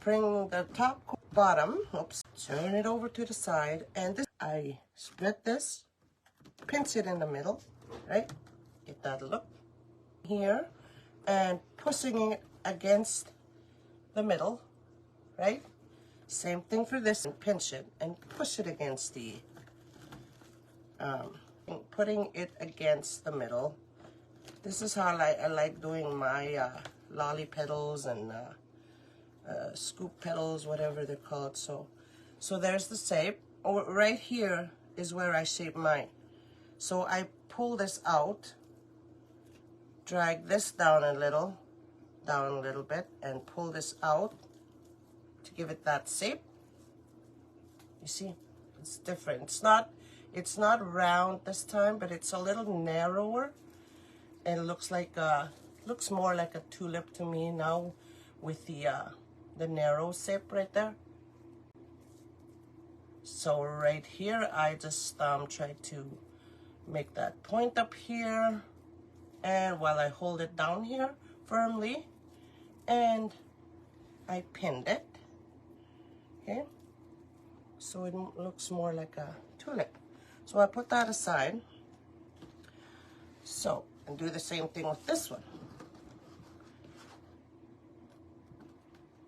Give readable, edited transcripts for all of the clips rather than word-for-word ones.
bring the top, bottom, oops, turn it over to the side, and this, I spread this, pinch it in the middle, right? Get that look here, and pushing it against the middle, right? Same thing for this, and pinch it and push it against the, putting it against the middle. This is how I like doing my lolly petals and scoop petals, whatever they're called. So there's the shape. Oh, right here is where I shape mine. So I pull this out, drag this down a little bit, and pull this out to give it that shape. You see, it's different. It's not round this time, but it's a little narrower, and it looks like looks more like a tulip to me now with the narrow shape right there. So right here, I just try to make that point up here, and while I hold it down here firmly, and I pinned it, okay? So it looks more like a tulip. So I put that aside. So, and do the same thing with this one.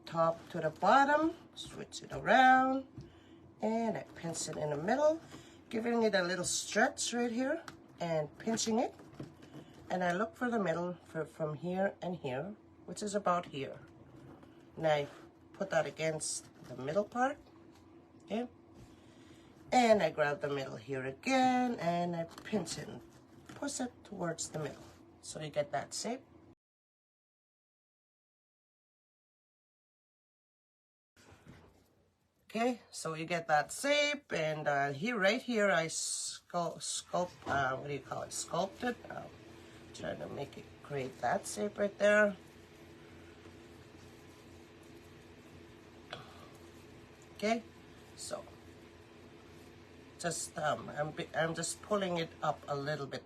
Top to the bottom, switch it around, and I pinch it in the middle, giving it a little stretch right here, and pinching it. And I look for the middle from here and here, which is about here. And I put that against the middle part, okay? And I grab the middle here again, and I pinch it and push it towards the middle. So you get that shape. Okay, so you get that shape, and here, right here, I sculpt, what do you call it? Sculpted. Trying to make it create that shape right there. Okay, so just I'm just pulling it up a little bit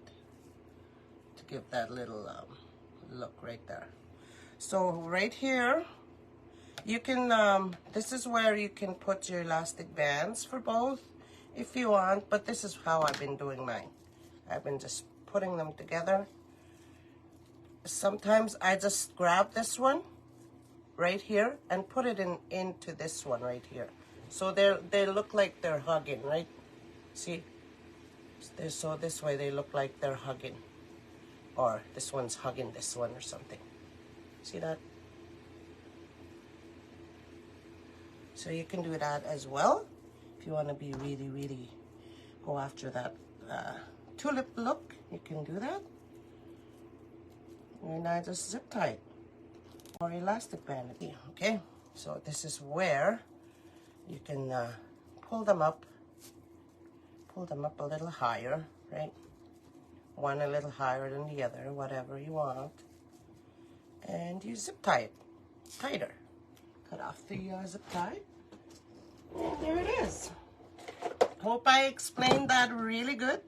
to give that little look right there. So right here, you can this is where you can put your elastic bands for both if you want, but this is how I've been doing mine. I've been just putting them together. Sometimes I just grab this one right here and put it into this one right here. So they look like they're hugging, right? See? So this way they look like they're hugging. Or this one's hugging this one or something. See that? So you can do that as well. If you want to be really, really go after that tulip look, you can do that. And I just zip tie it. Or elastic band. Okay, so this is where you can pull them up a little higher, right? One a little higher than the other, whatever you want. And you zip tie it tighter. Cut off the zip tie. And there it is. Hope I explained that really good.